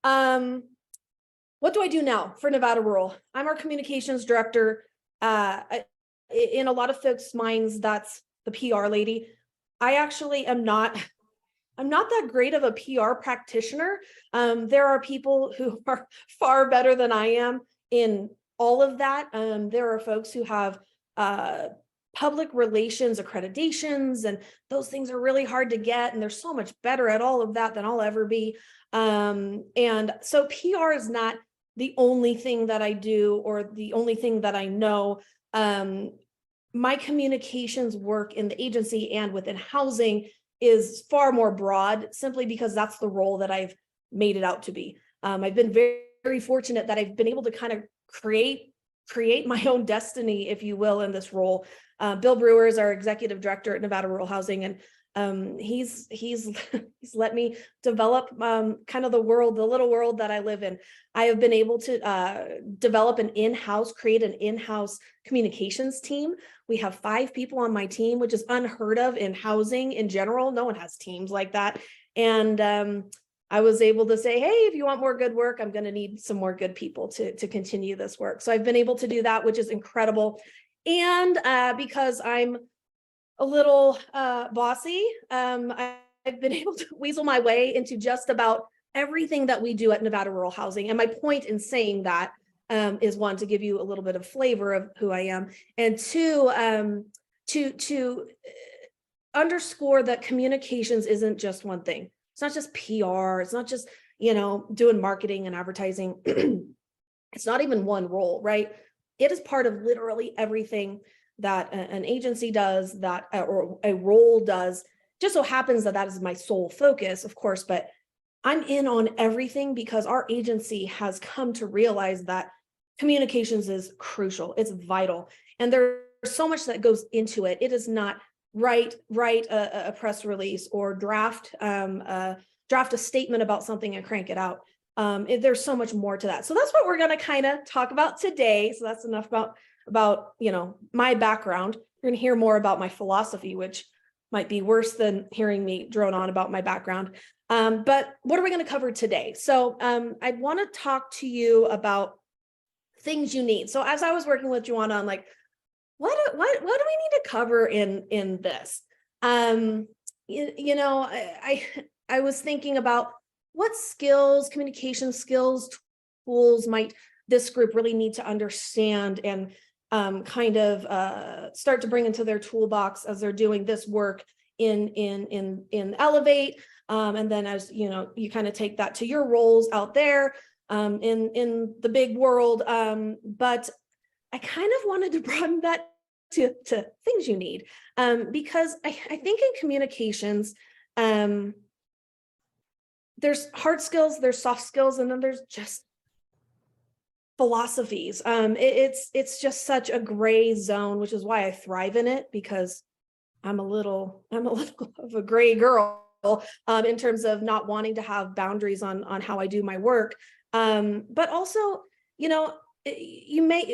What do I do now for Nevada Rural? I'm our communications director. In a lot of folks' minds, that's the PR lady. I actually am not. I'm not that great of a PR practitioner. There are people who are far better than I am in all of that. There are folks who have public relations accreditations, and those things are really hard to get. And they're so much better at all of that than I'll ever be. And so PR is not the only thing that I do or the only thing that I know. My communications work in the agency and within housing is far more broad, simply because that's the role that I've made it out to be. I've been very, very fortunate that I've been able to kind of create my own destiny, if you will, in this role. Bill Brewer is our executive director at Nevada Rural Housing, and he's let me develop kind of the little world that I live in. I have been able to create an in-house communications team. We have 5 people on my team, which is unheard of in housing in general. No one has teams like that. And I was able to say, hey, if you want more good work, I'm going to need some more good people to continue this work. So I've been able to do that, which is incredible. And because I'm a little bossy, I've been able to weasel my way into just about everything that we do at Nevada Rural Housing. And my point in saying that is, one, to give you a little bit of flavor of who I am, and two, to underscore that communications isn't just one thing. It's not just PR. It's not just, doing marketing and advertising. It's not even one role, right? It is part of literally everything that an agency does, that or a role does. Just so happens that is my sole focus, of course, but I'm in on everything because our agency has come to realize that communications is crucial. It's vital. And there's so much that goes into it. It is not write a press release or draft a statement about something and crank it out. There's so much more to that. So that's what we're going to kind of talk about today. So that's enough about my background. You're going to hear more about my philosophy, which might be worse than hearing me drone on about my background. But what are we going to cover today? So I want to talk to you about things you need. So as I was working with Joanna, I'm like, what do we need to cover in this? I was thinking about what skills, communication skills, tools might this group really need to understand and start to bring into their toolbox as they're doing this work in Elevate. And then as you kind of take that to your roles out there in the big world. But I kind of wanted to broaden that to things you need, because I think in communications, there's hard skills, there's soft skills, and then there's just philosophies. It's just such a gray zone, which is why I thrive in it, because I'm a little of a gray girl in terms of not wanting to have boundaries on how I do my work. But also,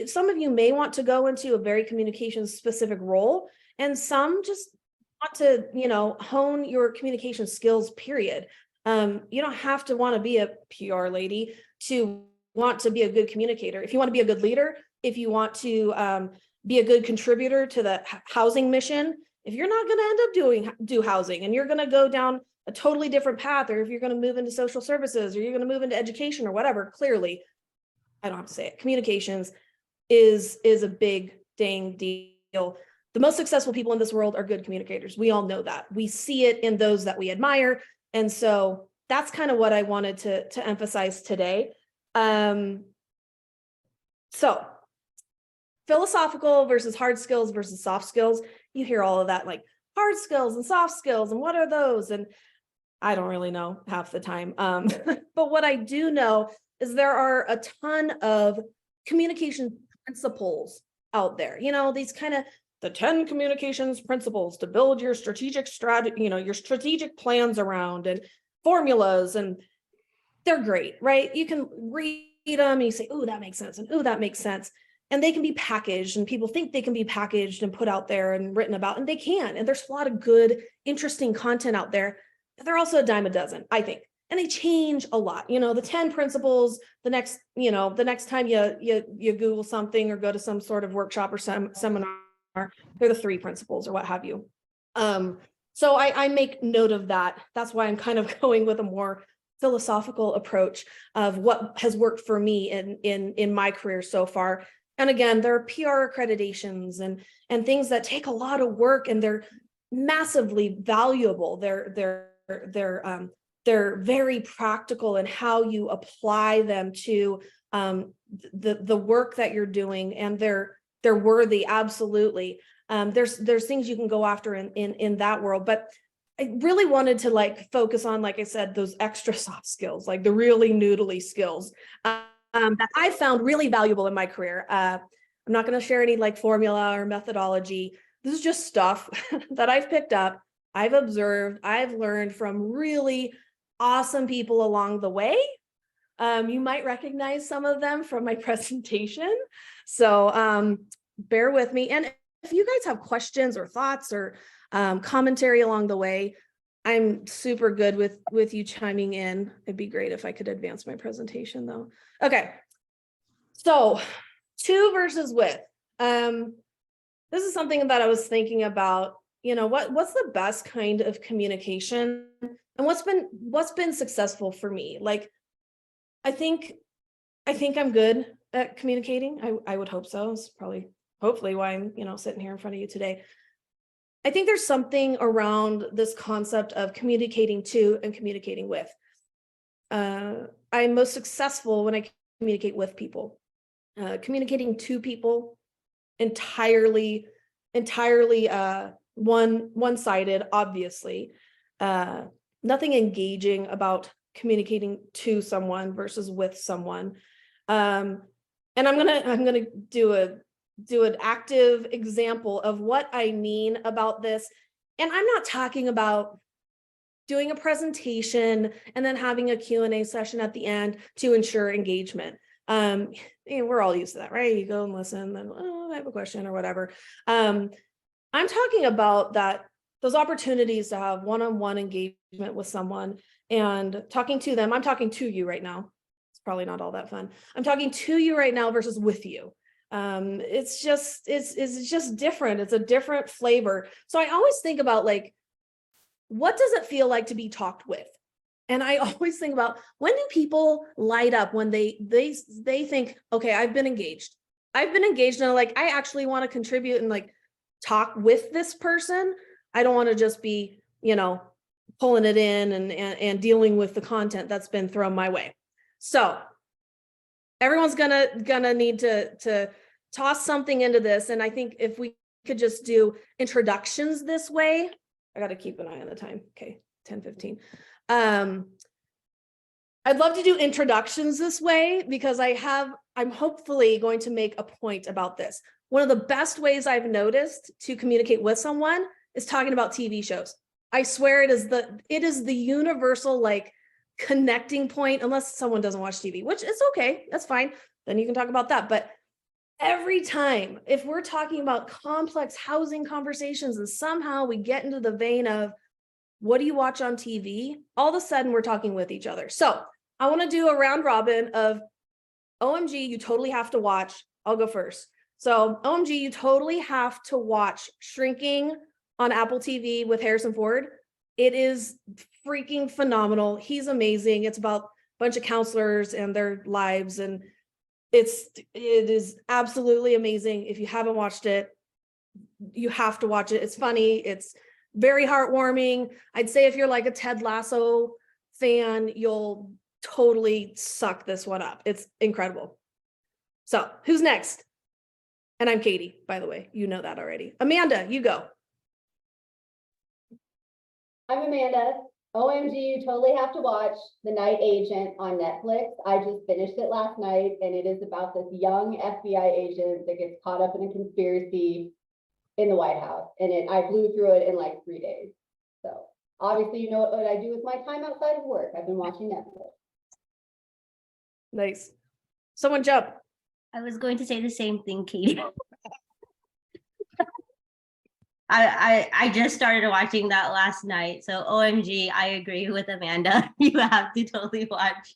some of you may want to go into a very communication specific role, and some just want to, hone your communication skills, period. You don't have to want to be a PR lady to want to be a good communicator. If you want to be a good leader, if you want to be a good contributor to the housing mission, if you're not going to end up do housing and you're going to go down a totally different path, or if you're going to move into social services or you're going to move into education or whatever, clearly, I don't have to say it, communications is a big dang deal. The most successful people in this world are good communicators. We all know that. We see it in those that we admire. And so that's kind of what I wanted to emphasize today. So philosophical versus hard skills versus soft skills. You hear all of that, like hard skills and soft skills, and what are those? And I don't really know half the time. But what I do know is there are a ton of communication principles out there. These kind of the 10 communications principles to build your strategic strategy, your strategic plans around, and formulas, and they're great, right? You can read them and you say, oh, that makes sense. And oh, that makes sense. And they can be packaged, and people think they can be packaged and put out there and written about, and they can. And there's a lot of good, interesting content out there, but they're also a dime a dozen, I think. and they change a lot. You know, the 10 principles, the next time you Google something or go to some sort of workshop or seminar, they're the 3 principles or what have you. So I make note of that. That's why I'm kind of going with a more philosophical approach of what has worked for me in my career so far. And again, there are PR accreditations and things that take a lot of work, and they're massively valuable. They're very practical in how you apply them to the work that you're doing, and they're worthy, absolutely. There's things you can go after in that world, but I really wanted to like focus on, like I said, those extra soft skills, like the really noodly skills that I found really valuable in my career. I'm not going to share any like formula or methodology. This is just stuff that I've picked up, I've observed, I've learned from really awesome people along the way. You might recognize some of them from my presentation. So bear with me. And if you guys have questions or thoughts or commentary along the way, I'm super good with you chiming in. It'd be great if I could advance my presentation though. Okay. So to versus with. This is something that I was thinking about, you know, what's the best kind of communication and what's been successful for me? Like, I think I'm good at communicating. I would hope so. It's probably hopefully why I'm, you know, sitting here in front of you today. I think there's something around this concept of communicating to and communicating with. I'm most successful when I communicate with people. Communicating to people entirely one-sided, obviously. Nothing engaging about communicating to someone versus with someone. And I'm gonna do an active example of what I mean about this. And I'm not talking about doing a presentation and then having a Q&A session at the end to ensure engagement. We're all used to that, right? You go and listen, then I have a question or whatever. I'm talking about those opportunities to have one-on-one engagement with someone and talking to them. I'm talking to you right now. It's probably not all that fun. I'm talking to you right now versus with you. It's just different. It's a different flavor. So I always think about, like, what does it feel like to be talked with? And I always think about, when do people light up when they think, okay, I've been engaged and I'm like, I actually want to contribute and like talk with this person. I don't want to just be, you know, pulling it in and dealing with the content that's been thrown my way. So everyone's gonna need to toss something into this. And I think if we could just do introductions this way, I got to keep an eye on the time. Okay, 10:15. I'd love to do introductions this way because I'm hopefully going to make a point about this. One of the best ways I've noticed to communicate with someone is talking about TV shows. I swear it is the universal, like, connecting point, unless someone doesn't watch TV, which is okay. That's fine. Then you can talk about that. But every time, if we're talking about complex housing conversations and somehow we get into the vein of, what do you watch on TV? All of a sudden we're talking with each other. So I want to do a round robin of OMG, you totally have to watch. I'll go first. So OMG, you totally have to watch Shrinking on Apple TV with Harrison Ford. It is freaking phenomenal. He's amazing. It's about a bunch of counselors and their lives, and it is absolutely amazing. If you haven't watched it, you have to watch it. It's funny. It's very heartwarming. I'd say if you're like a Ted Lasso fan, you'll totally suck this one up. It's incredible. So who's next? And I'm Katie, by the way. You know that already. Amanda, you go. I'm Amanda. OMG, you totally have to watch The Night Agent on Netflix. I just finished it last night, and it is about this young FBI agent that gets caught up in a conspiracy in the White House. And I blew through it in like 3 days. So obviously, you know what I do with my time outside of work. I've been watching Netflix. Nice. Someone jump. I was going to say the same thing, Katie. I just started watching that last night. So OMG, I agree with Amanda. You have to totally watch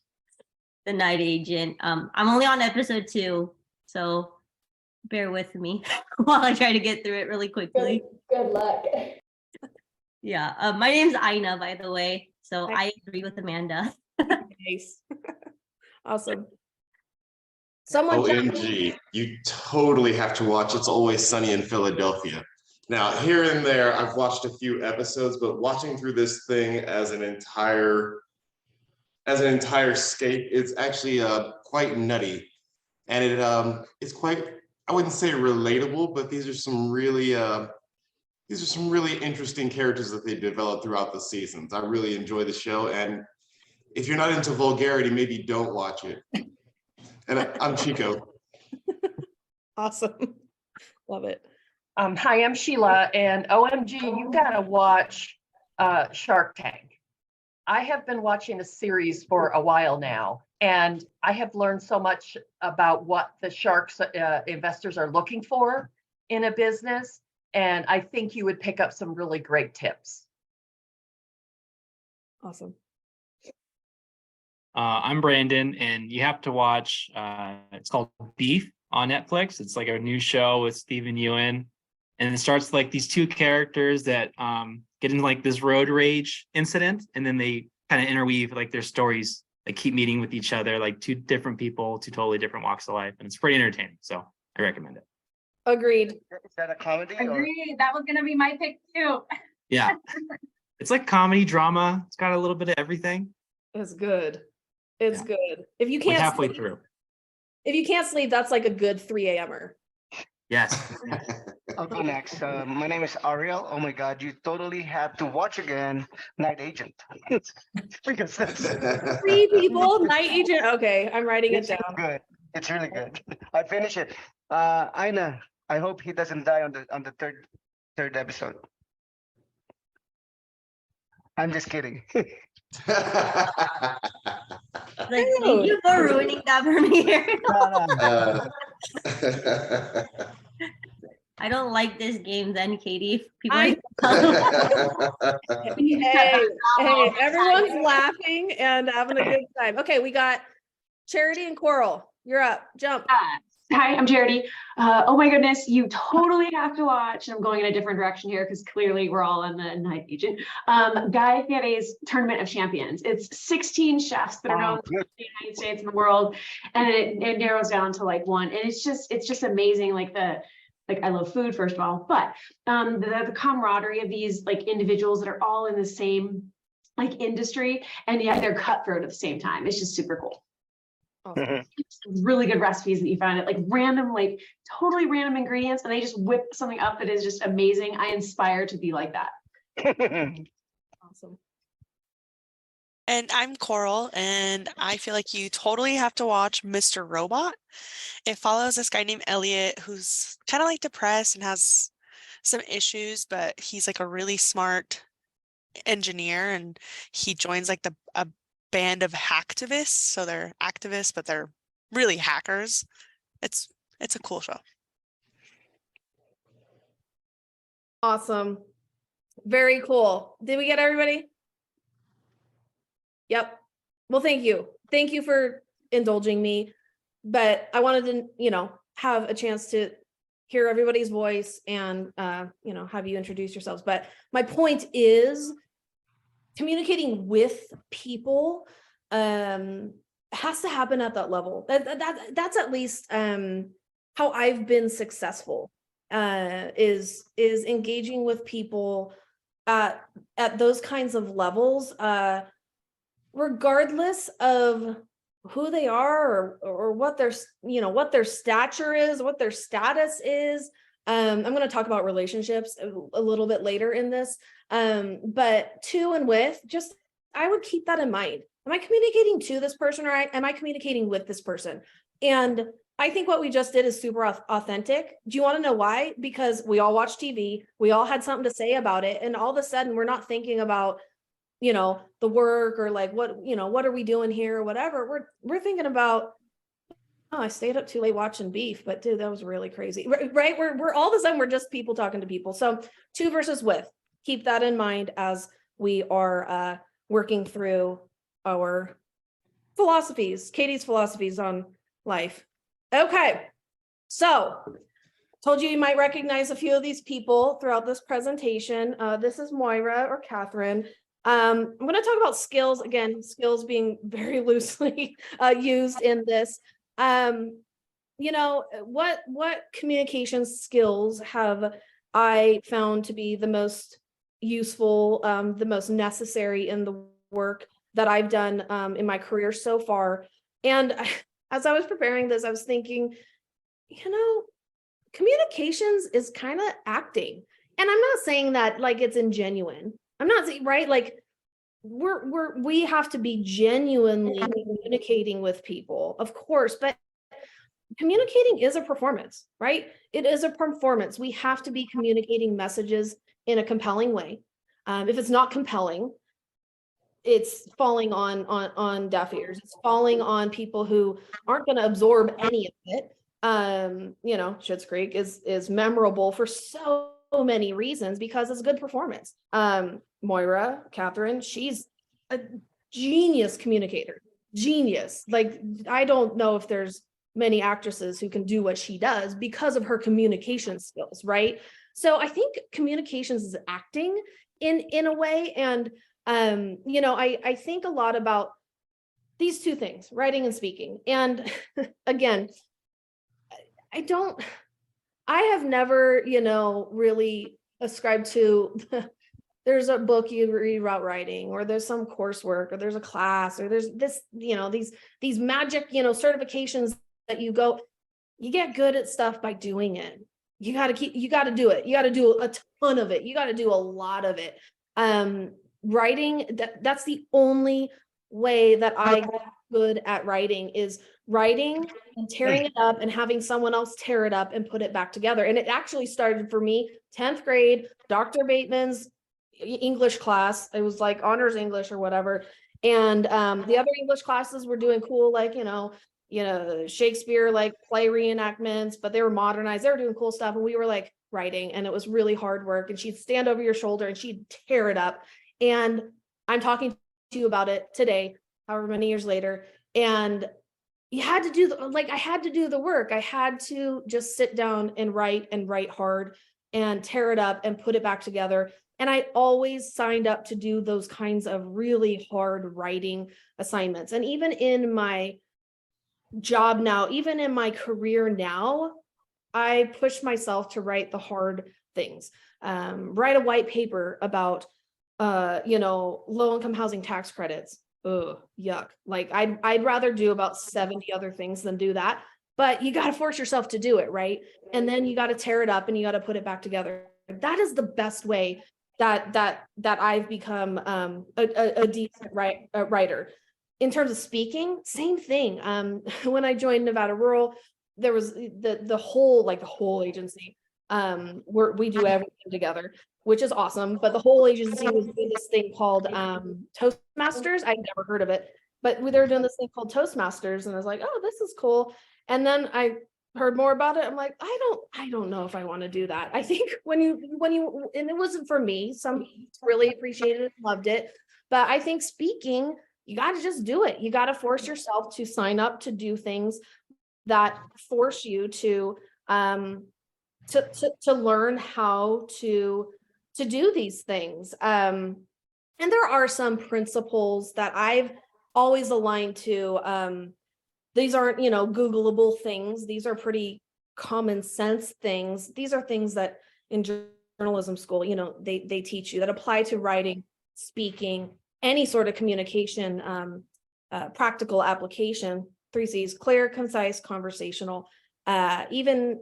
The Night Agent. I'm only on episode 2, so bear with me while I try to get through it really quickly. Good luck. Yeah. My name's Aina, by the way. So Hi. I agree with Amanda. Nice. Awesome. Someone OMG, you totally have to watch It's Always Sunny in Philadelphia. Now, here and there, I've watched a few episodes, but watching through this thing as an entire scape, it's actually quite nutty. And it's quite, I wouldn't say relatable, but these are some really interesting characters that they developed throughout the seasons. I really enjoy the show, and if you're not into vulgarity, maybe don't watch it. And I'm Chico. Awesome. Love it. Hi, I'm Sheila, and OMG, you gotta watch Shark Tank. I have been watching a series for a while now, and I have learned so much about what the sharks investors are looking for in a business, and I think you would pick up some really great tips. Awesome. I'm Brandon, and you have to watch, it's called Beef on Netflix. It's like a new show with Stephen Ewan. And it starts like these two characters that get into like this road rage incident, and then they kind of interweave like their stories, like keep meeting with each other, like two different people, two totally different walks of life. And it's pretty entertaining. So I recommend it. Agreed. Is that a comedy? or- Agreed. That was gonna be my pick too. Yeah. It's like comedy, drama. It's got a little bit of everything. It's good. It's Yeah. good. If you Like can't halfway sleep, through. if you can't sleep, that's like a good 3 a.m.er. Yes. I'll go next. My name is Ariel. Oh my God, you totally have to watch again Night Agent. Because that's 3 people, Night Agent. Okay, I'm writing it it's really down. good. It's really good. I finish it. Aina, I hope he doesn't die on the third episode. I'm just kidding. Like, thank you for ruining that for me. I don't like this game then, Katie. People I- Hey, hey, everyone's laughing and having a good time. Okay, we got Charity and Coral. You're up. Jump. Hi, I'm Charity. Oh my goodness, you totally have to watch. I'm going in a different direction here because clearly we're all on the Night Agent. Guy Fieri's Tournament of Champions. It's 16 chefs that are known in the United States and the world, and it narrows down to like one. And it's just amazing. Like I love food, first of all, but the camaraderie of these like individuals that are all in the same like industry, and yet they're cutthroat at the same time. It's just super cool. Awesome. Really good recipes that you find at like random, like totally random ingredients, and they just whip something up that is just amazing. I aspire to be like that. Awesome. And I'm Coral, and I feel like you totally have to watch Mr. Robot. It follows this guy named Elliot who's kind of like depressed and has some issues, but he's like a really smart engineer, and he joins like a band of hacktivists. So they're activists, but they're really hackers. It's a cool show. Awesome. Very cool. Did we get everybody? Yep. Well, thank you. Thank you for indulging me. But I wanted to, have a chance to hear everybody's voice and, have you introduce yourselves. But my point is communicating with people has to happen at that level. That's at least how I've been successful, is engaging with people at those kinds of levels, regardless of who they are or what their stature is, what their status is. I'm going to talk about relationships a little bit later in this, but to and with, just I would keep that in mind. Am I communicating to this person, or am I communicating with this person? And I think what we just did is super authentic. Do you want to know why? Because we all watch TV, we all had something to say about it, and all of a sudden we're not thinking about the work or like what are we doing here or whatever. We're thinking about I stayed up too late watching Beef, but dude, that was really crazy. Right? We're all of a sudden we're just people talking to people. So to versus with, keep that in mind as we are working through our philosophies, Katie's philosophies on life. Okay, so told you might recognize a few of these people throughout this presentation. This is Moira or Catherine. I'm going to talk about skills again, skills being very loosely used in this. You know, what communication skills have I found to be the most useful, the most necessary in the work that I've done in my career so far? And as I was preparing this, I was thinking, you know, communications is kind of acting. And I'm not saying that like it's ingenuine. I'm not saying, right? Like we have to be genuinely communicating with people, of course, but communicating is a performance, right? It is a performance. We have to be communicating messages in a compelling way. If it's not compelling, it's falling on deaf ears. It's falling on people who aren't going to absorb any of it. You know, Schitt's Creek is memorable for so many reasons because it's a good performance. Moira, Catherine, she's a genius communicator. Genius. Like, I don't know if there's many actresses who can do what she does because of her communication skills, right? So I think communications is acting in a way. And you know, I think a lot about these two things, writing and speaking. And again, I have never, you know, really ascribed to there's a book you read about writing, or there's some coursework, or there's a class, or there's this, you know, these magic, you know, certifications that you get good at stuff by doing it. You got to do it. You got to do a ton of it. You got to do a lot of it. Writing, that's the only way that I get good at writing, is writing and tearing it up and having someone else tear it up and put it back together. And it actually started for me 10th grade, Dr. Bateman's English class. It was like honors English or whatever. And the other English classes were doing cool, like, you know, Shakespeare, like play reenactments, but they were modernized. They were doing cool stuff. And we were like writing, and it was really hard work. And she'd stand over your shoulder and she'd tear it up. And I'm talking to you about it today, however many years later. And you had to do I had to do the work. I had to just sit down and write hard and tear it up and put it back together. And I always signed up to do those kinds of really hard writing assignments. And even in my job now, even in my career now, I push myself to write the hard things. Write a white paper about you know, low-income housing tax credits. Ugh, yuck. Like I'd rather do about 70 other things than do that, but you got to force yourself to do it, right? And then you got to tear it up and you got to put it back together. That is the best way that I've become a decent writer. In terms of speaking, same thing. When I joined Nevada Rural, there was the whole agency. We do everything together, which is awesome. But the whole agency was doing this thing called Toastmasters. I'd never heard of it, but they were doing this thing called Toastmasters, and I was like, oh, this is cool. And then I heard more about it. I'm like, I don't know if I want to do that. I think when you and it wasn't for me. Some really appreciated it, loved it, but I think speaking, you got to just do it. You got to force yourself to sign up to do things that force you to learn how to do these things. And there are some principles that I've always aligned to. These aren't, you know, Googleable things. These are pretty common sense things. These are things that in journalism school, you know, they teach you that apply to writing, speaking, any sort of communication, practical application. 3 C's: clear, concise, conversational. Even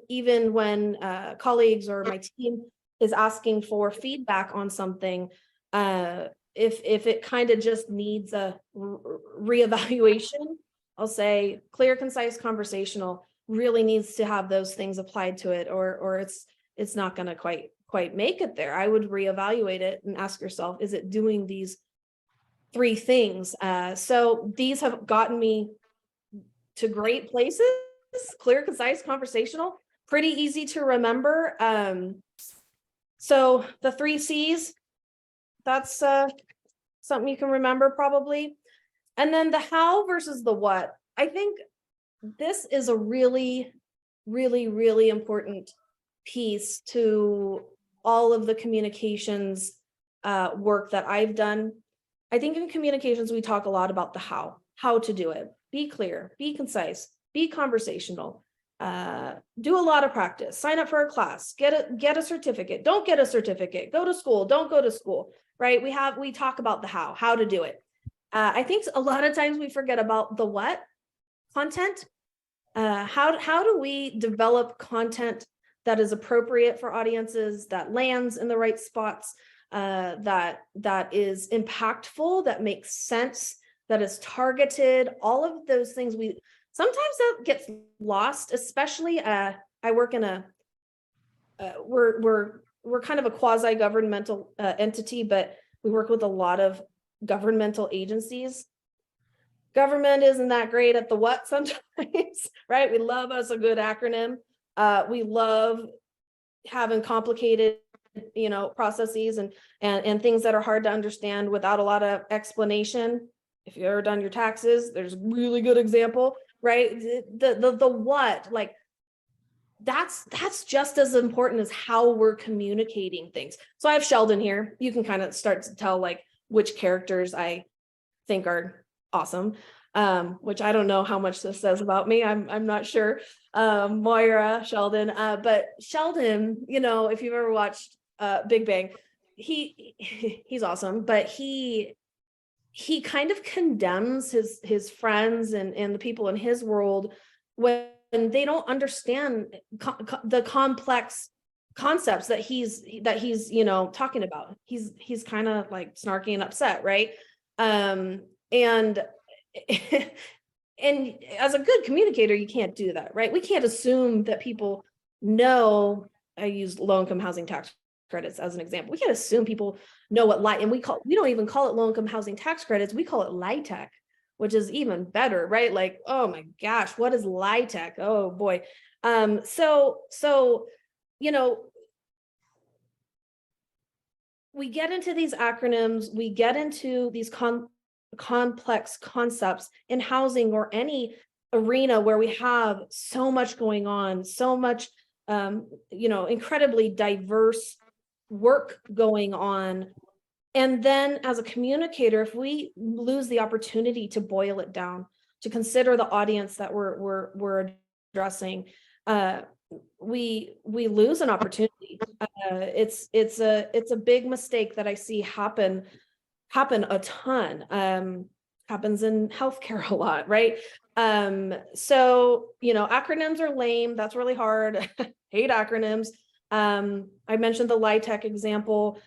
when colleagues or my team is asking for feedback on something, if it kind of just needs a reevaluation, I'll say clear, concise, conversational really needs to have those things applied to it, or it's not going to quite make it there. I would reevaluate it and ask yourself, is it doing these 3 things? So these have gotten me to great places clear, concise, conversational, pretty easy to remember. So the 3 C's, that's something you can remember probably. And then the how versus the what. I think this is a really, really, really important piece to all of the communications work that I've done. I think in communications, we talk a lot about the how to do it. Be clear, be concise, be conversational, do a lot of practice, sign up for a class, get a certificate, don't get a certificate, go to school, don't go to school, right? We talk about the how to do it. I think a lot of times we forget about the what content. How do we develop content that is appropriate for audiences, that lands in the right spots, that is impactful, that makes sense, that is targeted, all of those things. Sometimes that gets lost, especially I work in a we're kind of a quasi-governmental entity, but we work with a lot of governmental agencies. Government isn't that great at the what sometimes, right? We love us a good acronym. We love having complicated, processes and things that are hard to understand without a lot of explanation. If you've ever done your taxes, there's a really good example, right? The what, like that's just as important as how we're communicating things. So I have Sheldon here. You can kind of start to tell like which characters I think are awesome, which I don't know how much this says about me. I'm not sure. Moira, Sheldon, but Sheldon, if you've ever watched Big Bang, he's awesome, but he kind of condemns his friends and the people in his world when they don't understand the complex concepts that he's talking about. He's kind of like snarky and upset, right? And as a good communicator, you can't do that, right? We can't assume that people know. I use low-income housing tax credits as an example. We can't assume people know what and we don't even call it low-income housing tax credits. We call it LIHTC, which is even better, right? Like, oh my gosh, what is LIHTC? Oh boy. So we get into these acronyms, we get into these complex concepts in housing or any arena where we have so much going on, so much, incredibly diverse work going on. And then as a communicator, if we lose the opportunity to boil it down, to consider the audience that we're addressing, we lose an opportunity. It's a big mistake that I see happen a ton. Happens in healthcare a lot, right? So acronyms are lame. That's really hard. Hate acronyms. I mentioned the LIHTC example.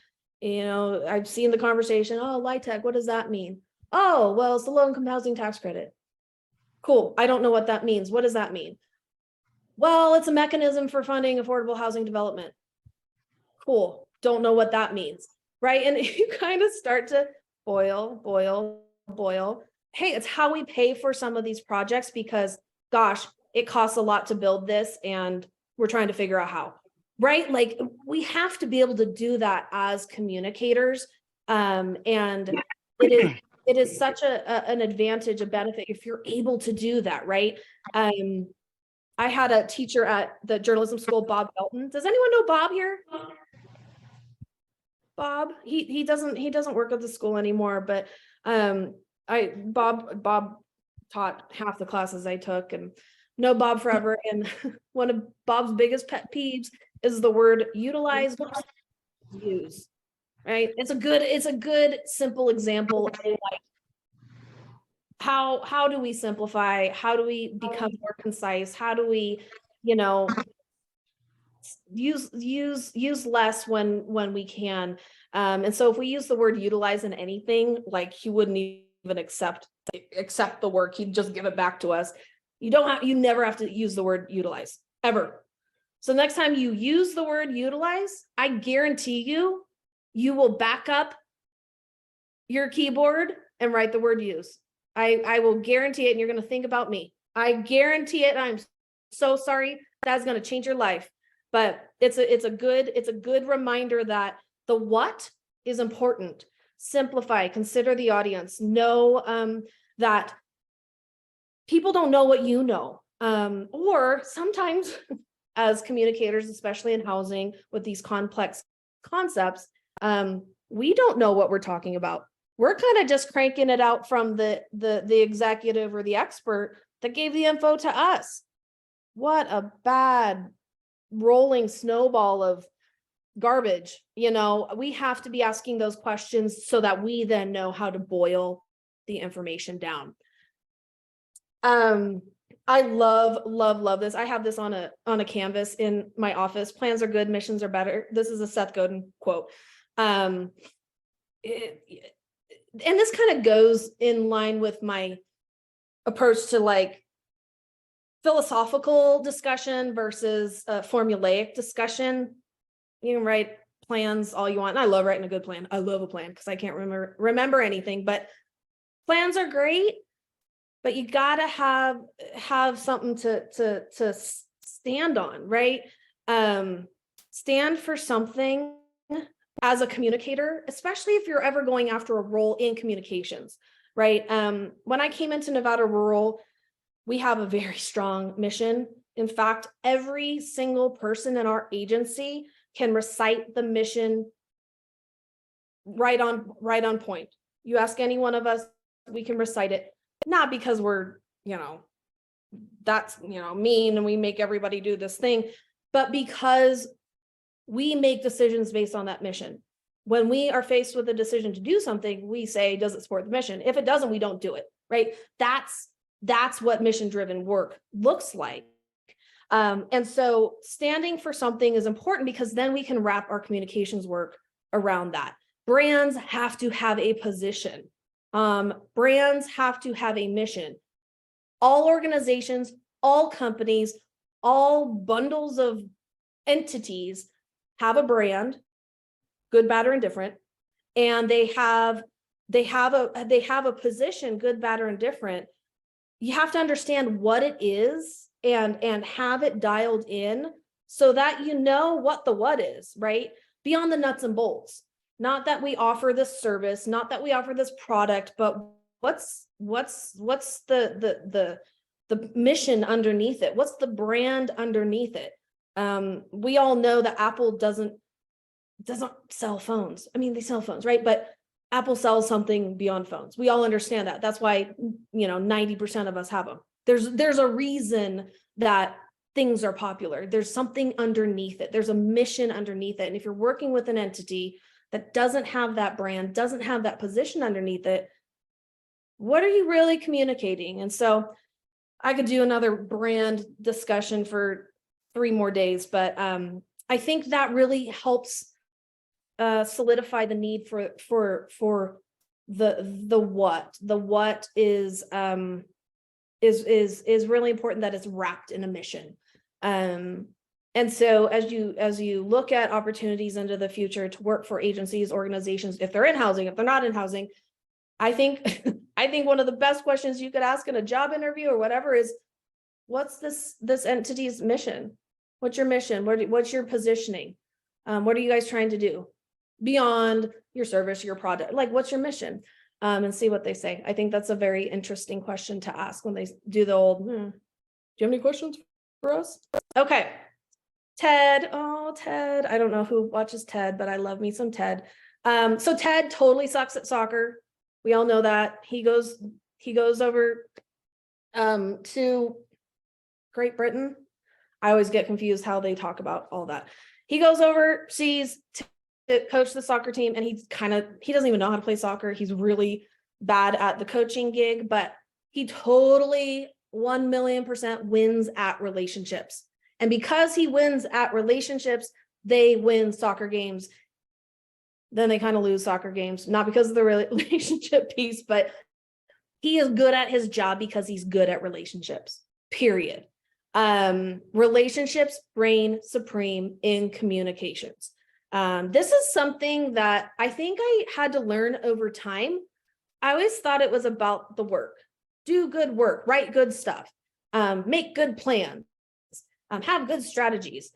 I've seen the conversation. Oh, LIHTC, what does that mean? Oh, well, it's the low-income housing tax credit. Cool. I don't know what that means. What does that mean? Well, it's a mechanism for funding affordable housing development. Cool. Don't know what that means, right? And you kind of start to boil. Hey, it's how we pay for some of these projects because, gosh, it costs a lot to build this and we're trying to figure out how, right? Like we have to be able to do that as communicators. And it is such an advantage, a benefit if you're able to do that, right? I had a teacher at the journalism school, Bob Belton. Does anyone know Bob here? Bob, he doesn't work at the school anymore, but Bob taught half the classes I took and know Bob forever. And one of Bob's biggest pet peeves is the word utilize versus use, right? It's a good simple example of like how do we simplify? How do we become more concise? How do we, use less when we can? And so if we use the word utilize in anything, like he wouldn't even accept the work, he'd just give it back to us. You never have to use the word utilize ever. So next time you use the word utilize, I guarantee you will back up your keyboard and write the word use. I will guarantee it, and you're going to think about me. I guarantee it. I'm so sorry. That's going to change your life. But it's a good reminder that the what is important. Simplify, consider the audience, know that people don't know what you know. Or sometimes as communicators, especially in housing with these complex concepts, we don't know what we're talking about. We're kind of just cranking it out from the executive or the expert that gave the info to us. What a bad rolling snowball of garbage. You know, we have to be asking those questions so that we then know how to boil the information down. I love this. I have this on a canvas in my office. Plans are good, missions are better. This is a Seth Godin quote. And this kind of goes in line with my approach to like philosophical discussion versus formulaic discussion. You can write plans all you want. And I love writing a good plan. I love a plan because I can't remember anything, but plans are great, but you gotta have something to stand on, right? Stand for something as a communicator, especially if you're ever going after a role in communications, right? When I came into Nevada Rural, we have a very strong mission. In fact, every single person in our agency can recite the mission right on point. You ask any one of us, we can recite it, not because we're, that's, mean and we make everybody do this thing, but because we make decisions based on that mission. When we are faced with a decision to do something, we say, does it support the mission? If it doesn't, we don't do it, right? That's what mission-driven work looks like. And so standing for something is important because then we can wrap our communications work around that. Brands have to have a position. Brands have to have a mission. All organizations, all companies, all bundles of entities have a brand, good, bad, or indifferent, and they have a position, good, bad, or indifferent. You have to understand what it is and have it dialed in so that you know what the what is, right? Beyond the nuts and bolts. Not that we offer this service, not that we offer this product, but what's the mission underneath it? What's the brand underneath it? We all know that Apple doesn't sell phones. I mean, they sell phones, right? But Apple sells something beyond phones. We all understand that. That's why, 90% of us have them. There's a reason that things are popular. There's something underneath it. There's a mission underneath it. And if you're working with an entity that doesn't have that brand, doesn't have that position underneath it, what are you really communicating? And so I could do another brand discussion for 3 more days, but I think that really helps solidify the need for the what. The what is really important, that it's wrapped in a mission. And so as you look at opportunities into the future to work for agencies, organizations, if they're in housing, if they're not in housing, I think one of the best questions you could ask in a job interview or whatever is, what's this entity's mission? What's your mission? What's your positioning? What are you guys trying to do beyond your service, your product? Like, what's your mission? And see what they say. I think that's a very interesting question to ask when they do the old, do you have any questions for us? Okay. Ted. Oh, Ted. I don't know who watches Ted, but I love me some Ted. So Ted totally sucks at soccer. We all know that. He goes over to Great Britain. I always get confused how they talk about all that. He goes overseas to coach the soccer team, and he doesn't even know how to play soccer. He's really bad at the coaching gig, but he totally 1,000,000% wins at relationships. And because he wins at relationships, they win soccer games. Then they kind of lose soccer games, not because of the relationship piece, but he is good at his job because he's good at relationships, period. Relationships reign supreme in communications. This is something that I think I had to learn over time. I always thought it was about the work. Do good work, write good stuff, make good plans. have good strategies.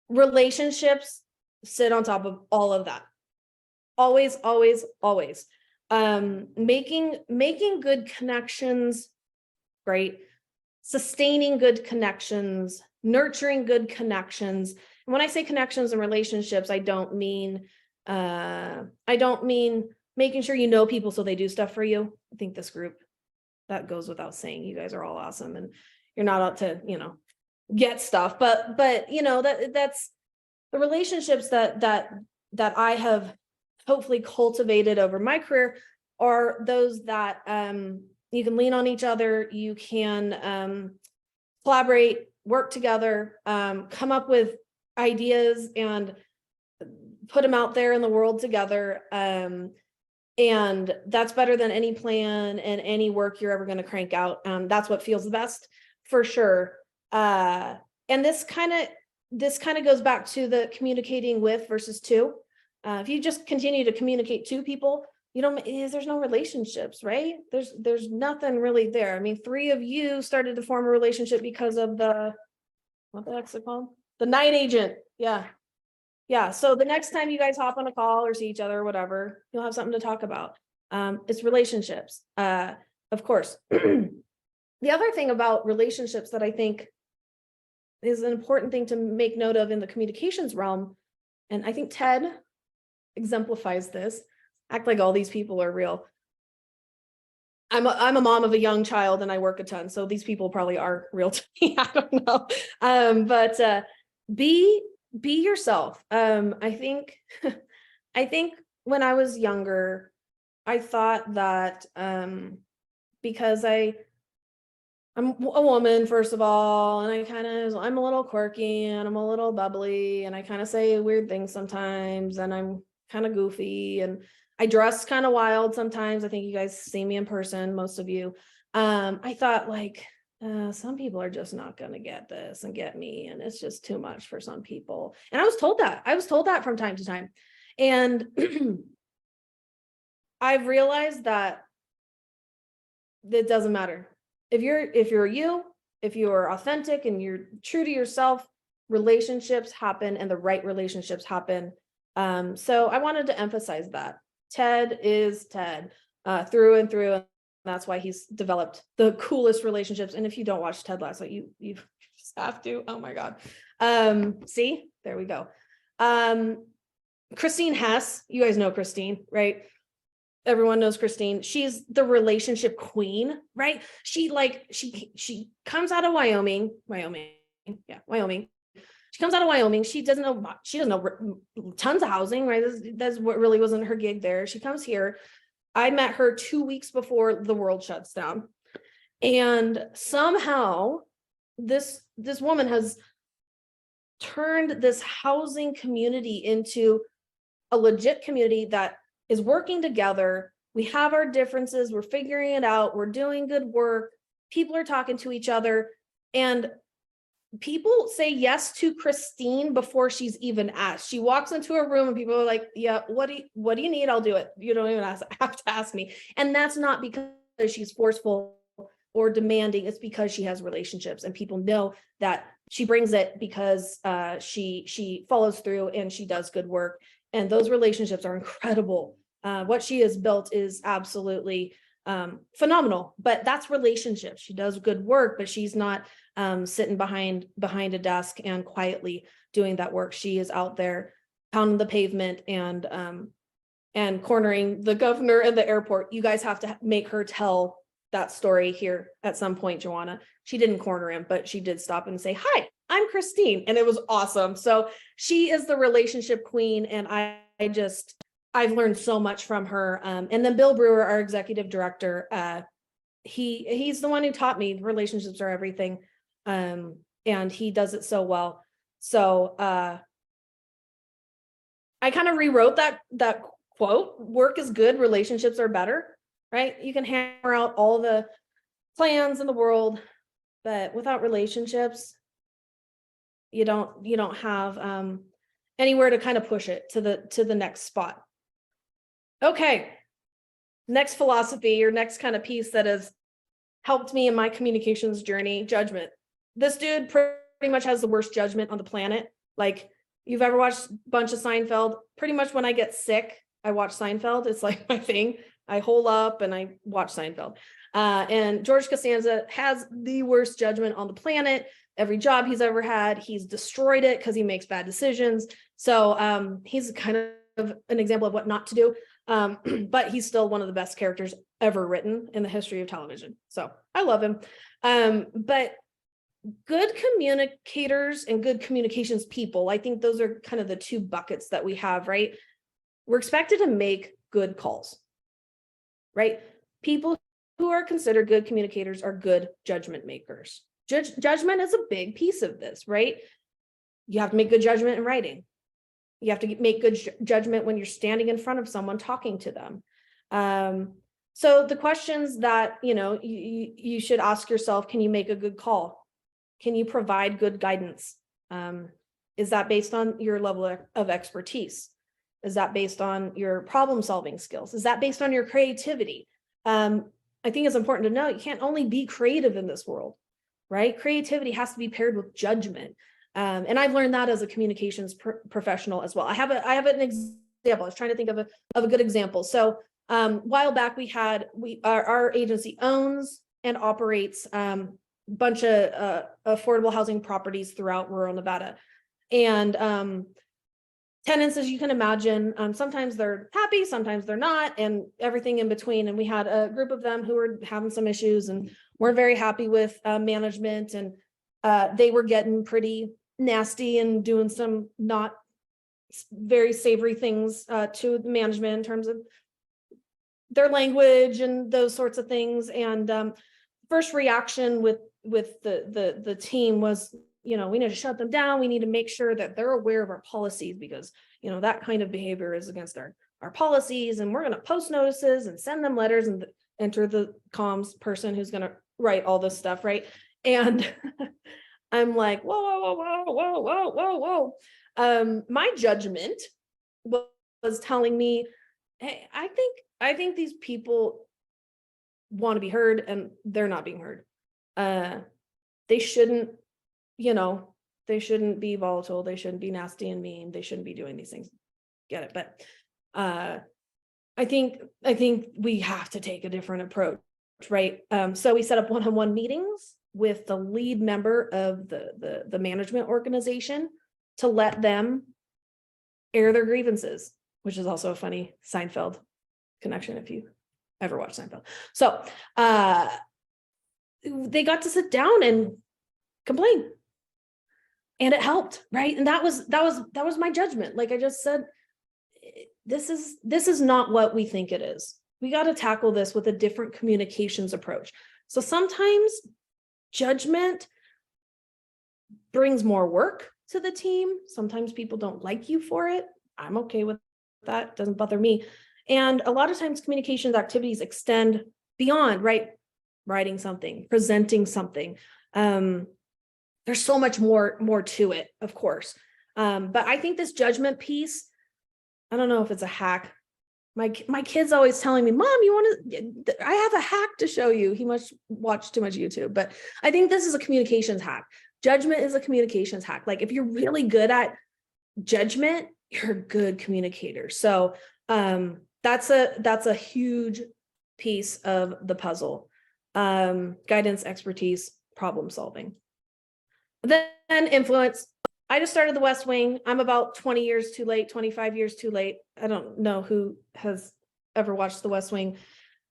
Relationships sit on top of all of that. Always, always, always. Making good connections, great. Sustaining good connections, nurturing good connections. And when I say connections and relationships, I don't mean making sure you know people so they do stuff for you. I think this group, that goes without saying. You guys are all awesome and you're not out to, get stuff, but that's the relationships that I have hopefully cultivated over my career are those that you can lean on each other, you can collaborate, work together, come up with ideas and put them out there in the world together. And that's better than any plan and any work you're ever going to crank out. That's what feels the best for sure. And this kind of goes back to the communicating with versus to. If you just continue to communicate to people, there's no relationships, right? There's nothing really there. I mean, 3 of you started to form a relationship because of what the heck's it called? The night agent. Yeah. So the next time you guys hop on a call or see each other or whatever, you'll have something to talk about. It's relationships, of course. The other thing about relationships that I think is an important thing to make note of in the communications realm, and I think Ted exemplifies this, act like all these people are real. I'm a mom of a young child and I work a ton, so these people probably are real to me. I don't know. But be yourself. I think when I was younger, I thought that because I'm a woman, first of all, and I'm a little quirky and I'm a little bubbly and I kind of say weird things sometimes and I'm kind of goofy and I dress kind of wild sometimes. I think you guys see me in person, most of you. I thought some people are just not going to get this and get me. And it's just too much for some people. And I was told that from time to time. And I've realized that it doesn't matter. If you're authentic and you're true to yourself, relationships happen and the right relationships happen. So I wanted to emphasize that. Ted is Ted through and through. And that's why he's developed the coolest relationships. And if you don't watch Ted Lasso, you just have to. Oh my God. See, there we go. Christine Hess, you guys know Christine, right? Everyone knows Christine. She's the relationship queen, right? She comes out of Wyoming. She comes out of Wyoming. She doesn't know tons of housing, right? That's what really wasn't her gig there. She comes here. I met her 2 weeks before the world shuts down. And somehow this woman has turned this housing community into a legit community that is working together. We have our differences. We're figuring it out. We're doing good work. People are talking to each other. And people say yes to Christine before she's even asked. She walks into a room and people are like, yeah, what do you need? I'll do it. You don't even have to ask me. And that's not because she's forceful or demanding. It's because she has relationships and people know that she brings it because she follows through and she does good work. And those relationships are incredible. What she has built is absolutely phenomenal, but that's relationships. She does good work, but she's not sitting behind a desk and quietly doing that work. She is out there pounding the pavement and cornering the governor and the airport. You guys have to make her tell that story here at some point, Joanna. She didn't corner him, but she did stop and say, "Hi, I'm Christine." And it was awesome. So she is the relationship queen. And I've learned so much from her. And then Bill Brewer, our executive director, he's the one who taught me relationships are everything. And he does it so well. So I kind of rewrote that quote, work is good, relationships are better, right? You can hammer out all the plans in the world, but without relationships, you don't have anywhere to kind of push it to the next spot. Okay, next philosophy or next kind of piece that has helped me in my communications journey, judgment. This dude much has the worst judgment on the planet. Like, you've ever watched a bunch of Seinfeld? Pretty much when I get sick, I watch Seinfeld. It's like my thing. I hole up and I watch Seinfeld. And George Costanza has the worst judgment on the planet. Every job he's ever had, he's destroyed it because he makes bad decisions. So he's kind of an example of what not to do. But he's still one of the best characters ever written in the history of television. So I love him. But good communicators and good communications people, I think those are kind of the two buckets that we have, right? We're expected to make good calls, right? People who are considered good communicators are good judgment makers. Judgment is a big piece of this, right? You have to make good judgment in writing. You have to make good judgment when you're standing in front of someone talking to them. So the questions that, you should ask yourself: can you make a good call? Can you provide good guidance? Is that based on your level of expertise? Is that based on your problem solving skills? Is that based on your creativity? I think it's important to know you can't only be creative in this world, right? Creativity has to be paired with judgment. And I've learned that as a communications professional as well. I have an example. I was trying to think of a good example. So a while back our agency owns and operates bunch of affordable housing properties throughout rural Nevada. And tenants, as you can imagine, sometimes they're happy, sometimes they're not, and everything in between. And we had a group of them who were having some issues and weren't very happy with management, and they were getting pretty nasty and doing some not very savory things to the management in terms of their language and those sorts of things. And first reaction with the team was, we need to shut them down. We need to make sure that they're aware of our policies, because, that kind of behavior is against our policies, and we're going to post notices and send them letters and enter the comms person who's going to write all this stuff. Right. And I'm like, whoa. My judgment was telling me, hey, I think these people want to be heard and they're not being heard. They shouldn't be volatile. They shouldn't be nasty and mean. They shouldn't be doing these things. Get it? But I think we have to take a different approach, right? So we set up one-on-one meetings with the lead member of the management organization to let them air their grievances, which is also a funny Seinfeld connection if you ever watch Seinfeld. So they got to sit down and complain, and it helped, right? And that was my judgment. Like I just said, this is not what we think it is. We got to tackle this with a different communications approach. So sometimes judgment brings more work to the team. Sometimes people don't like you for it. I'm okay with that. It doesn't bother me. And a lot of times communications activities extend beyond, right? Writing something, presenting something. There's so much more to it, of course. But I think this judgment piece, I don't know if it's a hack. My kid's always telling me, Mom, I have a hack to show you. He must watch too much YouTube, but I think this is a communications hack. Judgment is a communications hack. Like if you're really good at judgment, you're a good communicator. So that's a huge piece of the puzzle. Guidance, expertise, problem solving. Then influence. I just started The West Wing. I'm about 20 years too late, 25 years too late. I don't know who has ever watched The West Wing.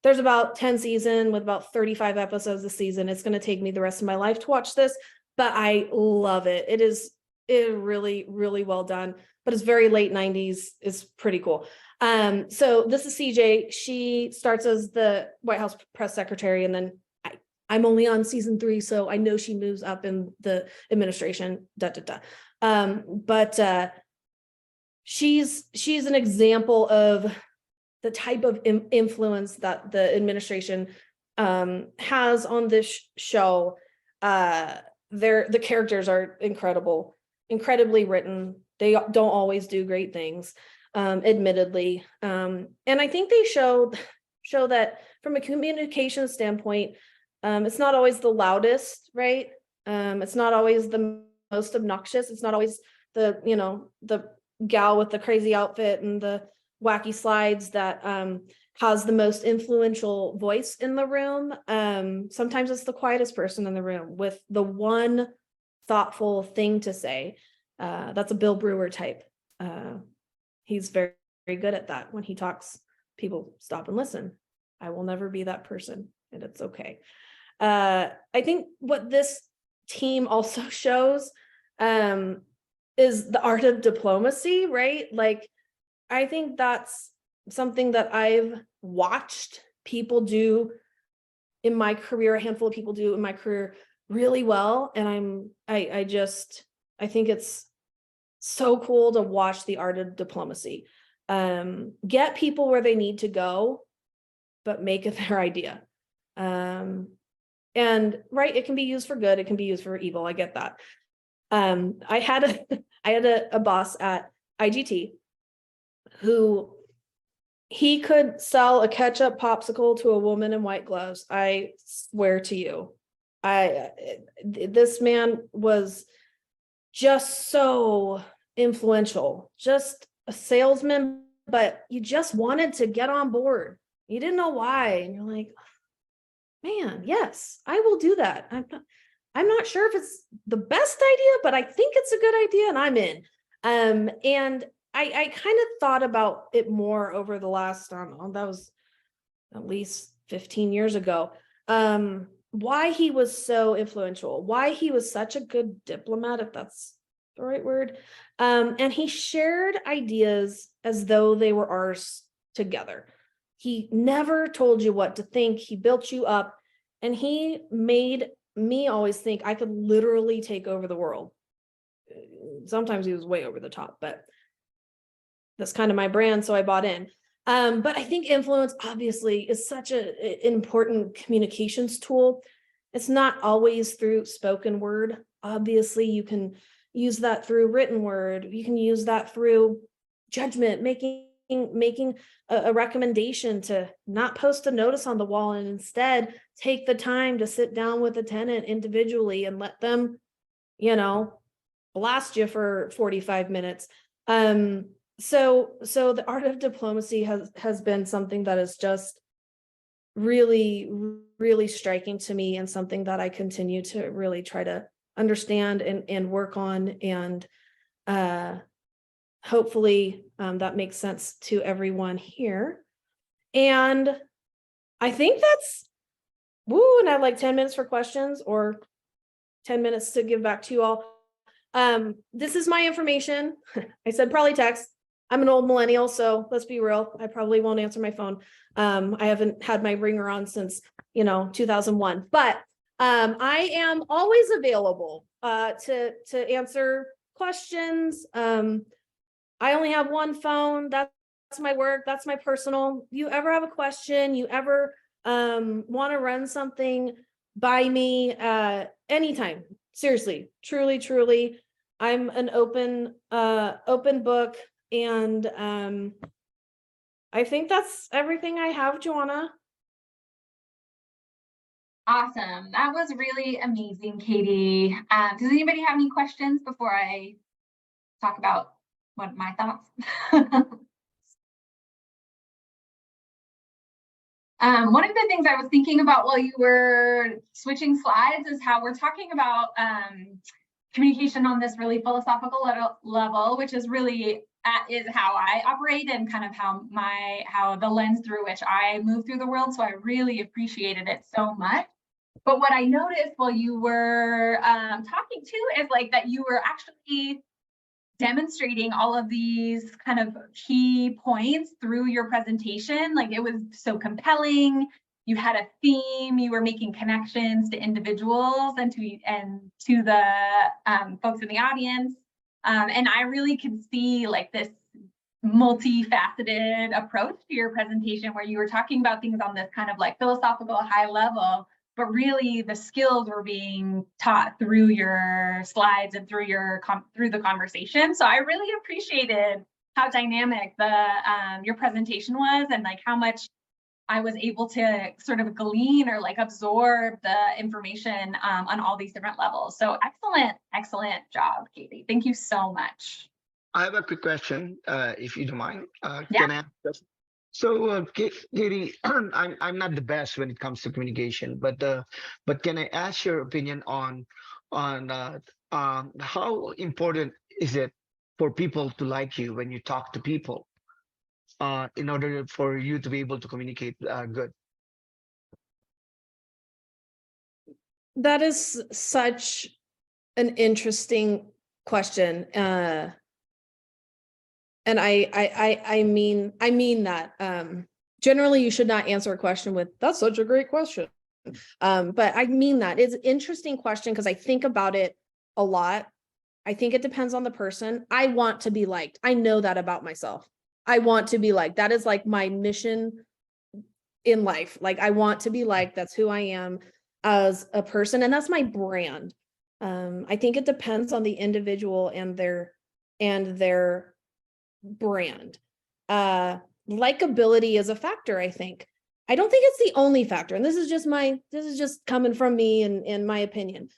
There's about 10 seasons with about 35 episodes a season. It's going to take me the rest of my life to watch this, but I love it. It is really, really well done, but it's very late 90s. It's pretty cool. So this is CJ. She starts as the White House press secretary, and then I'm only on season 3, so I know she moves up in the administration. But she's an example of the type of influence that the administration has on this show. The characters are incredibly written. They don't always do great things, admittedly. And I think they show that from a communication standpoint, it's not always the loudest, right? It's not always the most obnoxious. It's not always the, you know, the gal with the crazy outfit and the wacky slides that has the most influential voice in the room. Sometimes it's the quietest person in the room with the one thoughtful thing to say. That's a Bill Brewer type. He's very, very good at that. When he talks, people stop and listen. I will never be that person, and it's okay. I think what this team also shows is the art of diplomacy, right? Like, I think that's something that I've watched people do in my career, a handful of people do in my career really well. And I think it's so cool to watch the art of diplomacy. Get people where they need to go, but make it their idea. And right, it can be used for good, it can be used for evil. I get that. I had a boss at IGT who he could sell a ketchup popsicle to a woman in white gloves. I swear to you, this man was just so influential, just a salesman, but you just wanted to get on board. You didn't know why. And you're like, man, yes, I will do that. I'm not sure if it's the best idea, but I think it's a good idea and I'm in. And I kind of thought about it more over the last, I don't know, that was at least 15 years ago. Why he was so influential, why he was such a good diplomat, if that's the right word. And he shared ideas as though they were ours together. He never told you what to think. He built you up, and he made me always think I could literally take over the world. Sometimes he was way over the top, but that's kind of my brand, so I bought in. But I think influence obviously is such an important communications tool. It's not always through spoken word. Obviously, you can use that through written word. You can use that through judgment, making a recommendation to not post a notice on the wall and instead take the time to sit down with a tenant individually and let them, you know, blast you for 45 minutes. So the art of diplomacy has been something that is just really, really striking to me, and something that I continue to really try to understand and work on. And hopefully that makes sense to everyone here. And I think that's, and I have like 10 minutes for questions or 10 minutes to give back to you all. This is my information. I said probably text. I'm an old millennial, so let's be real. I probably won't answer my phone. I haven't had my ringer on since, 2001, but I am always available to answer questions. I only have one phone. That's my work. That's my personal. You ever have a question, you ever want to run something by me, anytime. Seriously, truly, I'm an open book. And I think that's everything I have, Joanna. Awesome. That was really amazing, Katie. Does anybody have any questions before I talk about what my thoughts? One of the things I was thinking about while you were switching slides is how we're talking about communication on this really philosophical level, which is really is how I operate and kind of how the lens through which I move through the world. So I really appreciated it so much. But what I noticed while you were talking too is like that you were actually demonstrating all of these kind of key points through your presentation. Like, it was so compelling. You had a theme, you were making connections to individuals and to the folks in the audience. And I really could see like this multifaceted approach to your presentation where you were talking about things on this kind of like philosophical high level, but really the skills were being taught through your slides and through the conversation. So I really appreciated how dynamic your presentation was, and like how much I was able to sort of glean or like absorb the information on all these different levels. So excellent job, Katie. Thank you so much. I have a quick question, if you don't mind. Yeah. Can I ask a question? So, Katie, I'm not the best when it comes to communication, but can I ask your opinion on how important is it for people to like you when you talk to people, in order for you to be able to communicate good? That is such an interesting question. And I mean that. Generally, you should not answer a question with, that's such a great question. But I mean that. It's an interesting question because I think about it a lot. I think it depends on the person. I want to be liked. I know that about myself. I want to be liked. That is like my mission in life. Like I want to be liked. That's who I am as a person. And that's my brand. I think it depends on the individual and their brand. Likability is a factor, I think. I don't think it's the only factor. And this is just coming from me and my opinion.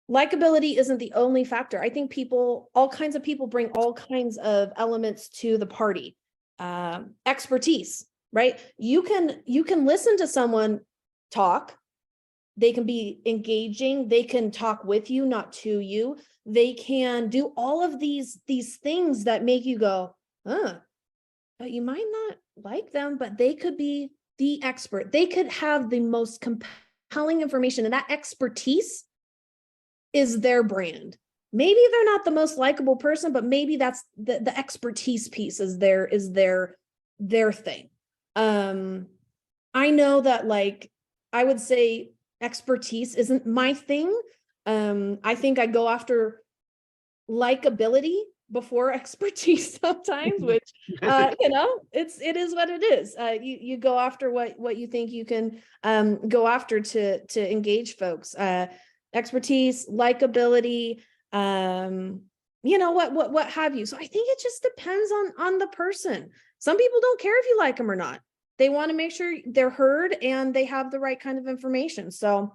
Likability isn't the only factor. I think all kinds of people bring all kinds of elements to the party. Expertise, right? You can listen to someone talk. They can be engaging. They can talk with you, not to you. They can do all of these things that make you go, but you might not like them, but they could be the expert. They could have the most compelling information, and that expertise is their brand. Maybe they're not the most likable person, but maybe that's the expertise piece is their thing. I know that, like, I would say expertise isn't my thing. I think I go after likability before expertise sometimes, which it is what it is. You go after what you think you can go after to engage folks. Expertise, likability, what have you. So I think it just depends on the person. Some people don't care if you like them or not. They want to make sure they're heard and they have the right kind of information. So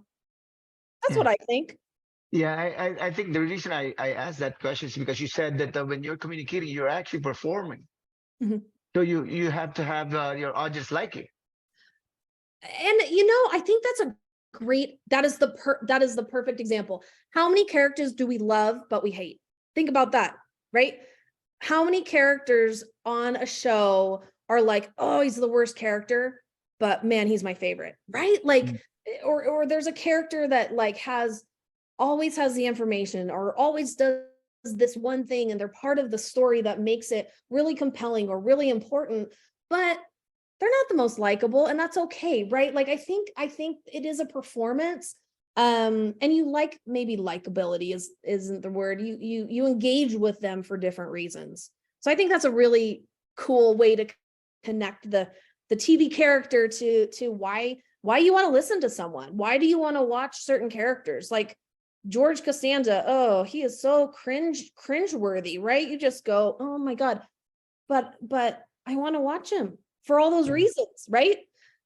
that's what I think. Yeah, I think the reason I asked that question is because you said that when you're communicating, you're actually performing. Mhm. So you have to have your audience like you. And I think that is the perfect example. How many characters do we love but we hate? Think about that, right? How many characters on a show are like, oh, he's the worst character, but man, he's my favorite, right? Like, or there's a character that like always has the information or always does this one thing and they're part of the story that makes it really compelling or really important, but they're not the most likable, and that's okay, right? Like I think it is a performance. And maybe likability isn't the word. You engage with them for different reasons. So I think that's a really cool way to connect the TV character to why you want to listen to someone. Why do you want to watch certain characters? Like George Costanza, oh, he is so cringeworthy, right? You just go, oh my God, but I want to watch him for all those reasons, right?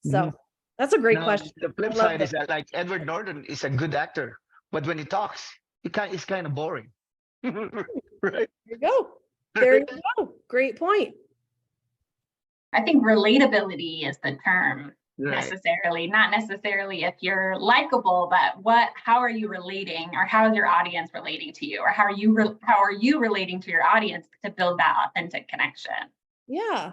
So that's a great question. The flip side is that like Edward Norton is a good actor, but when he talks, it's kind of boring. Right? There you go. Great point. I think relatability is the term. Right. Not necessarily if you're likable, but how are you relating, or how is your audience relating to you, or how are you relating to your audience to build that authentic connection? Yeah,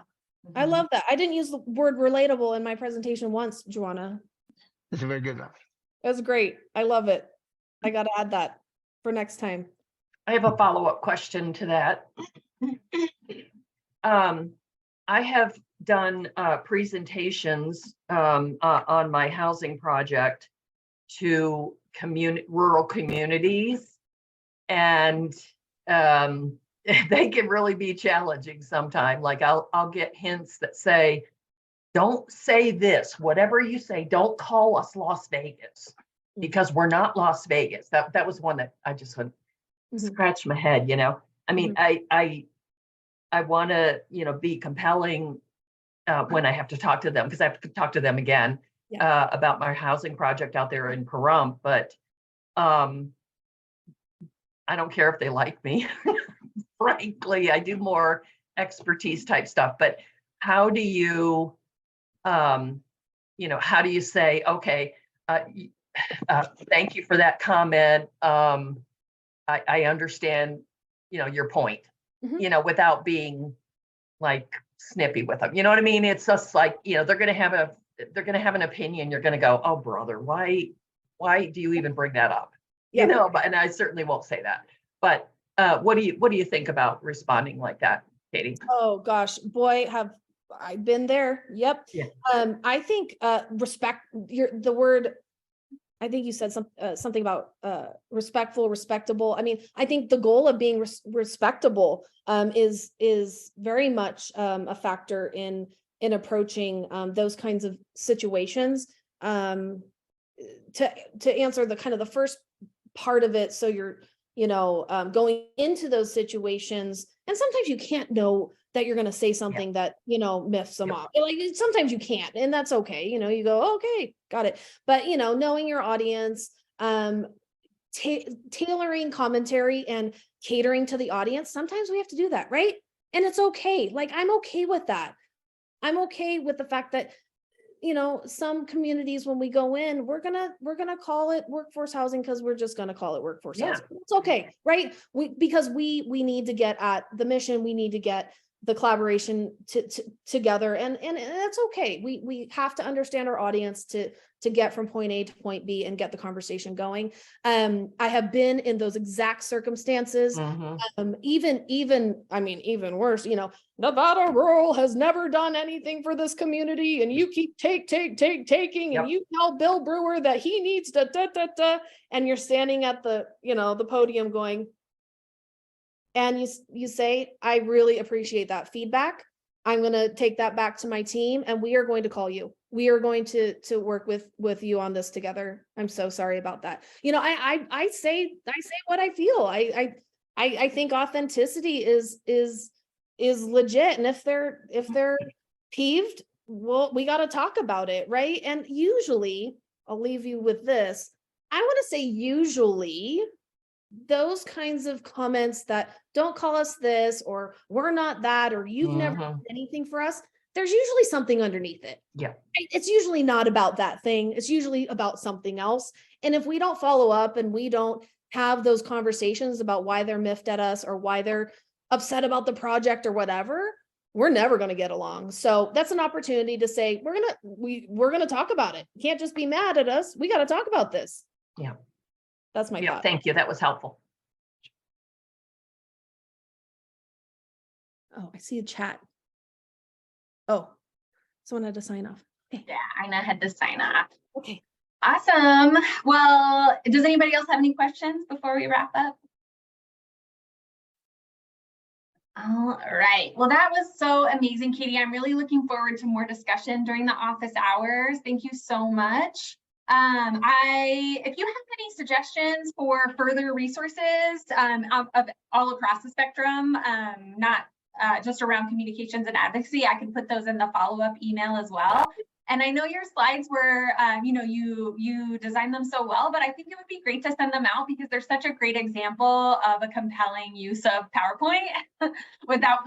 I love that. I didn't use the word relatable in my presentation once, Joanna. That's a very good one. That's great. I love it. I got to add that for next time. I have a follow-up question to that. I have done presentations on my housing project to rural communities, and they can really be challenging sometimes. Like I'll get hints that say, don't say this, whatever you say, don't call us Las Vegas, because we're not Las Vegas. That was one that I just would scratch my head, I mean, I want to, be compelling when I have to talk to them, because I have to talk to them again about my housing project out there in Pahrump, but I don't care if they like me. Frankly, I do more expertise type stuff, but how do you, how do you say, okay, thank you for that comment. I understand, your point, Mhm. without being like snippy with them. You know what I mean? It's just like, they're going to have an opinion. You're going to go, oh, brother, why do you even bring that up? Yeah. But, and I certainly won't say that, but what do you think about responding like that, Katie? Oh gosh, boy, have I been there. Yep. Yeah. I think respect, the word, I think you said something about respectful, respectable. I mean, I think the goal of being respectable is very much a factor in approaching those kinds of situations. To answer the kind of the first part of it, so you're going into those situations, and sometimes you can't know that you're going to say something that miffs them off. Like sometimes you can't, and that's okay. You go, okay, got it. But knowing your audience, tailoring commentary and catering to the audience, sometimes we have to do that, right? And it's okay. Like I'm okay with that. I'm okay with the fact that some communities, when we go in, we're gonna call it workforce housing because we're just gonna call it workforce housing. It's okay, right? Because we need to get at the mission. We need to get the collaboration together, and it's okay. We have to understand our audience to get from point A to point B and get the conversation going. I have been in those exact circumstances. Even worse, Nevada Rural has never done anything for this community, and you keep taking, and you tell Bill Brewer that he needs to and you're standing at the the podium going, and you say, I really appreciate that feedback. I'm going to take that back to my team, and we are going to call you. We are going to work with you on this together. I'm so sorry about that. I say what I feel. I think authenticity is legit. And if they're peeved, well, we got to talk about it. Right. And usually I'll leave you with this. I want to say usually those kinds of comments that don't call us this, or we're not that, or you've never done anything for us, there's usually something underneath it. Yeah. It's usually not about that thing. It's usually about something else. And if we don't follow up and we don't have those conversations about why they're miffed at us or why they're upset about the project or whatever, we're never going to get along. So that's an opportunity to say, we're going to talk about it. You can't just be mad at us. We got to talk about this. Yeah. That's my thought. Thank you. That was helpful. Oh, I see a chat. Oh, someone had to sign off. Okay. Yeah, Ina had to sign off. Okay. Awesome. Well, does anybody else have any questions before we wrap up? All right. Well, that was so amazing, Katie. I'm really looking forward to more discussion during the office hours. Thank you so much. If you have any suggestions for further resources of all across the spectrum, not just around communications and advocacy, I can put those in the follow-up email as well. And I know your slides were, you designed them so well, but I think it would be great to send them out because they're such a great example of a compelling use of PowerPoint without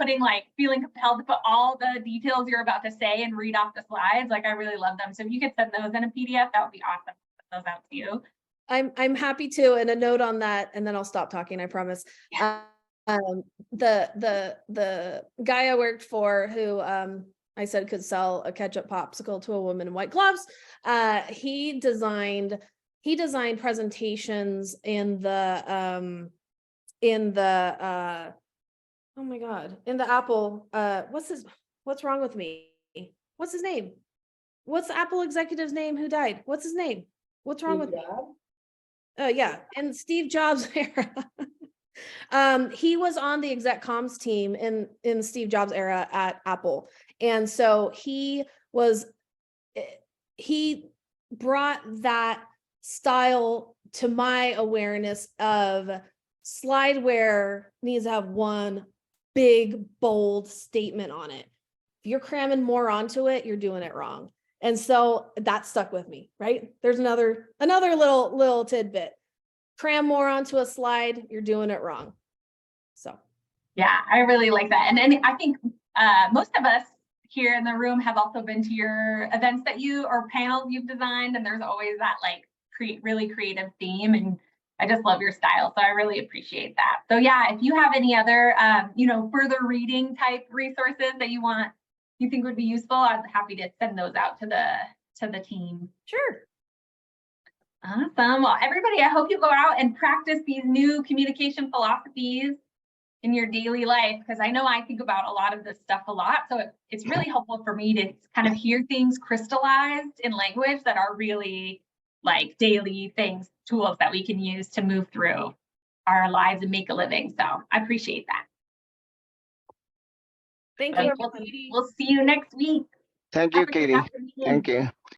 feeling compelled to put all the details you're about to say and read off the slides. Like I really love them. So if you could send those in a PDF, that would be awesome. Put those out to you. I'm happy to, and a note on that, and then I'll stop talking, I promise. Yeah. The guy I worked for who I said could sell a ketchup popsicle to a woman in white gloves. He designed presentations in the oh my God, in the Apple, what's wrong with me? What's his name? What's the Apple executive's name who died? What's his name? What's wrong with me? Yeah, in Steve Jobs' era. He was on the exec comms team in Steve Jobs' era at Apple. And so he brought that style to my awareness of slideware needs to have one big, bold statement on it. If you're cramming more onto it, you're doing it wrong. And so that stuck with me, right? There's another little tidbit. Cram more onto a slide, you're doing it wrong. So. Yeah, I really like that. And then I think most of us here in the room have also been to your events that you or panels you've designed, and there's always that like really creative theme, and I just love your style. So I really appreciate that. So yeah, if you have any other further reading type resources that you think would be useful, I'm happy to send those out to the team. Sure. Awesome. Well, everybody, I hope you go out and practice these new communication philosophies in your daily life, because I know I think about a lot of this stuff a lot. So it's really helpful for me to kind of hear things crystallized in language that are really like daily things, tools that we can use to move through our lives and make a living. So I appreciate that. Thank you, We'll everybody. see you next week. Thank you, Have a good Katie. afternoon. Thank you.